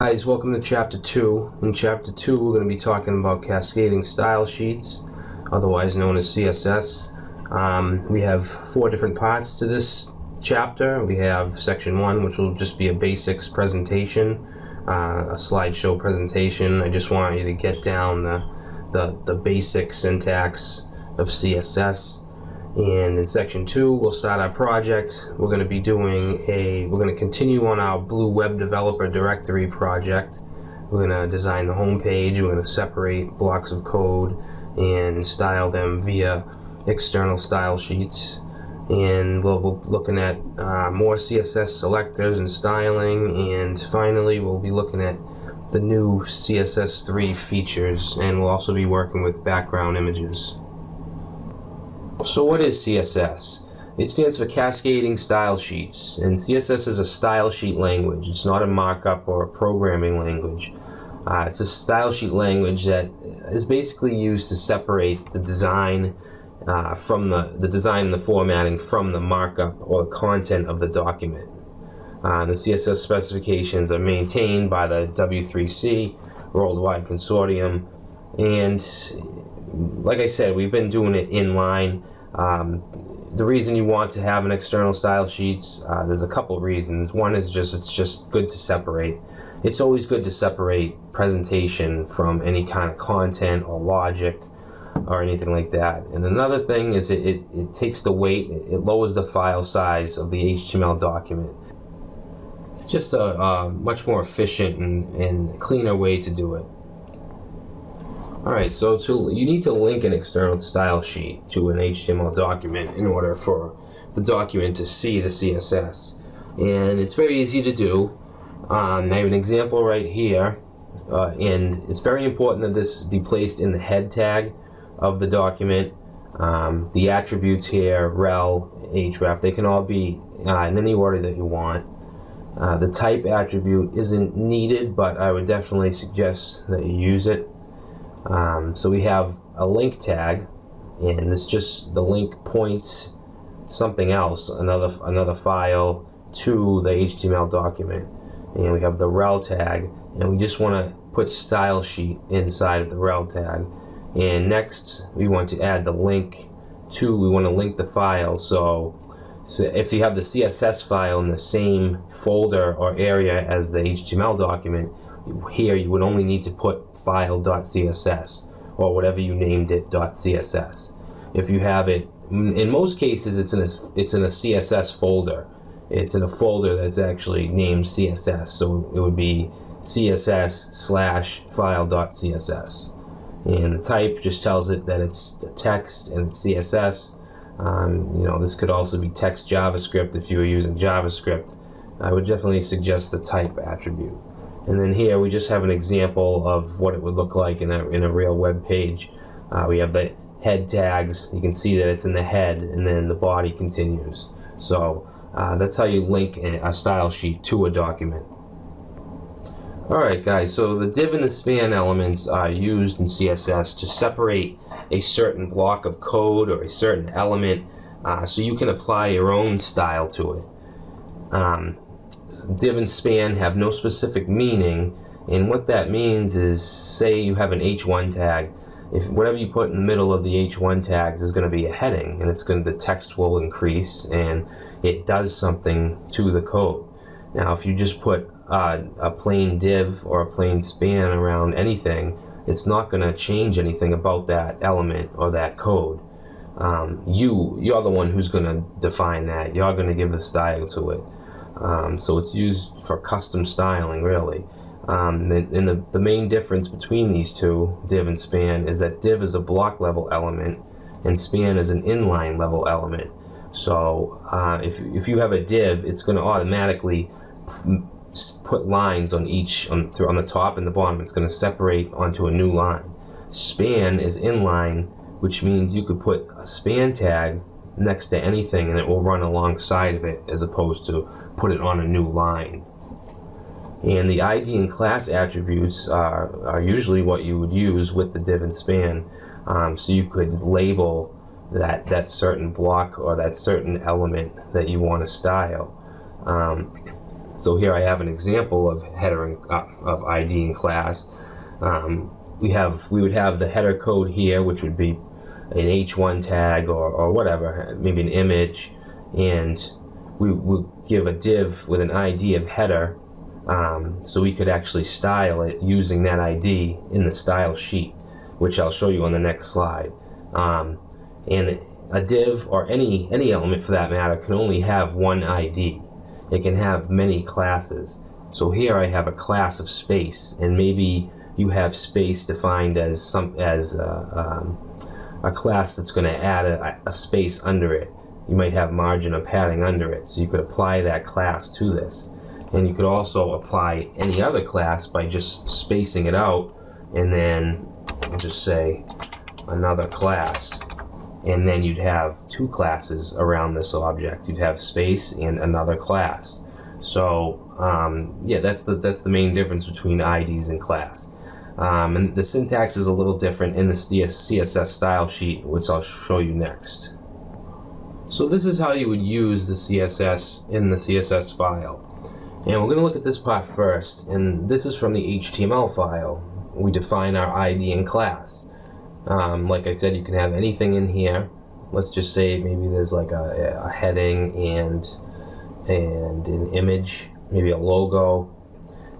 Guys, welcome to Chapter 2. In Chapter 2, we're going to be talking about Cascading Style Sheets, otherwise known as CSS. We have 4 different parts to this chapter. We have Section 1, which will just be a basics presentation, a slideshow presentation. I just want you to get down the basic syntax of CSS. And in Section 2, we'll start our project. We're going to continue on our Blue Web Developer Directory project. We're going to design the home page. We're going to separate blocks of code and style them via external style sheets. And we'll be looking at more CSS selectors and styling. And finally, we'll be looking at the new CSS3 features. And we'll also be working with background images. So what is CSS? It stands for Cascading Style Sheets, and CSS is a style sheet language. It's not a markup or a programming language. It's a style sheet language that is basically used to separate the design from the design and the formatting from the markup or the content of the document. The CSS specifications are maintained by the W3C Worldwide Consortium, and like I said, we've been doing it inline. The reason you want to have an external style sheets, there's a couple reasons. One is it's just good to separate. It's always good to separate presentation from any kind of content or logic or anything like that. And another thing is it takes the weight, it lowers the file size of the HTML document. It's just a much more efficient and cleaner way to do it. Alright, so you need to link an external style sheet to an HTML document in order for the document to see the CSS. And it's very easy to do. I have an example right here, and it's very important that this be placed in the head tag of the document. The attributes here, rel, href, they can all be in any order that you want. The type attribute isn't needed, but I would definitely suggest that you use it. So we have a link tag, and the link points something else, another file, to the HTML document. And we have the rel tag, and we just want to put style sheet inside of the rel tag. And next we want to add the link we want to link the file. So if you have the CSS file in the same folder or area as the HTML document, here you would only need to put file.css or whatever you named it .css. If you have it, in most cases it's in a CSS folder. It's in a folder that's actually named CSS, so it would be css/file.css. And the type just tells it that it's text and it's CSS. This could also be text JavaScript if you were using JavaScript. I would definitely suggest the type attribute. And then here we just have an example of what it would look like in a real web page. We have the head tags. You can see that it's in the head, and then the body continues. So that's how you link a style sheet to a document. Alright guys, so the div and the span elements are used in CSS to separate a certain block of code or a certain element so you can apply your own style to it. Div and span have no specific meaning, and what that means is, say you have an H1 tag. If whatever you put in the middle of the H1 tags is going to be a heading, and the text will increase and it does something to the code. Now if you just put a plain div or a plain span around anything, it's not going to change anything about that element or that code. You're the one who's going to define that. You're going to give the style to it. So it's used for custom styling, really. And the main difference between these two, div and span, is that div is a block level element and span is an inline level element. So if you have a div, it's going to automatically put lines on on the top and the bottom. It's going to separate onto a new line. Span is inline, which means you could put a span tag next to anything and it will run alongside of it, as opposed to put it on a new line. And the ID and class attributes are usually what you would use with the div and span. So you could label that certain block or that certain element that you want to style. So here I have an example of header and, of ID in class. We would have the header code here, which would be an H1 tag or whatever, maybe an image, and we would give a div with an ID of header, so we could actually style it using that ID in the style sheet, which I'll show you on the next slide. And a div, or any element for that matter, can only have one ID. It can have many classes. So here I have a class of space, and maybe you have space defined as a class that's going to add a space under it. You might have margin or padding under it, so you could apply that class to this. And you could also apply any other class by just spacing it out, and then just say another class, and then you'd have two classes around this object. You'd have space and another class. So yeah, that's the main difference between IDs and class. And the syntax is a little different in the CSS style sheet, which I'll show you next. So this is how you would use the CSS in the CSS file. And we're going to look at this part first, and this is from the HTML file. We define our ID and class. Like I said, you can have anything in here. Let's just say maybe there's like a heading and an image, maybe a logo,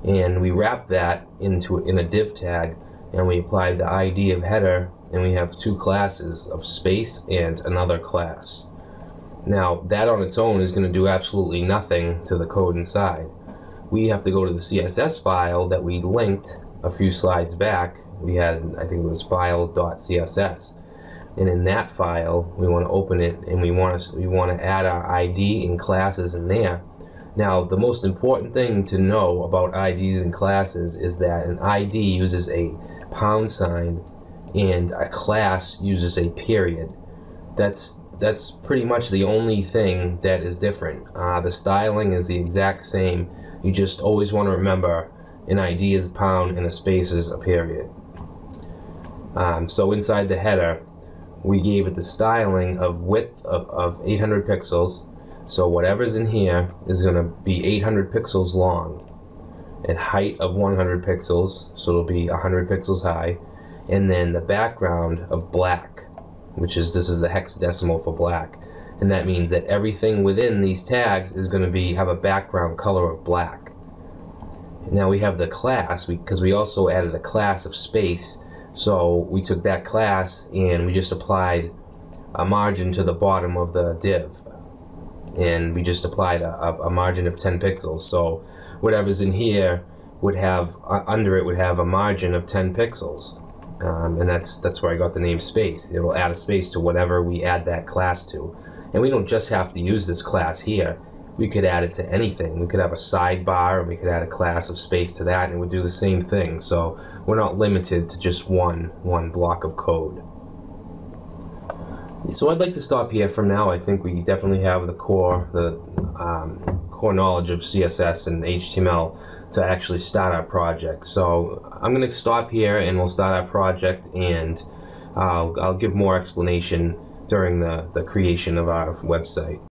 and we wrap that in a div tag, and we apply the ID of header, and we have two classes of space and another class. Now that on its own is going to do absolutely nothing to the code inside. We have to go to the CSS file that we linked a few slides back. We had, I think it was file.css, and in that file we want to open it, and we want to add our ID and classes in there. Now the most important thing to know about IDs and classes is that an ID uses a pound sign and a class uses a period. That's pretty much the only thing that is different. The styling is the exact same. You just always want to remember an ID is a pound and a space is a period. So inside the header, we gave it the styling of width of 800 pixels. So whatever's in here is going to be 800 pixels long, and height of 100 pixels, so it'll be 100 pixels high, and then the background of black, this is the hexadecimal for black, and that means that everything within these tags is going to have a background color of black. Now we have the class, because we also added a class of space, so we took that class and we just applied a margin to the bottom of the div, and we just applied a margin of 10 pixels. So whatever's in here would have, under it would have a margin of 10 pixels. And that's where I got the name space. It'll add a space to whatever we add that class to. And we don't just have to use this class here. We could add it to anything. We could have a sidebar, and we could add a class of space to that, and it would do the same thing. So we're not limited to just one block of code. So I'd like to stop here for now. I think we definitely have the core knowledge of CSS and HTML to actually start our project. So I'm going to stop here, and we'll start our project, and I'll give more explanation during the creation of our website.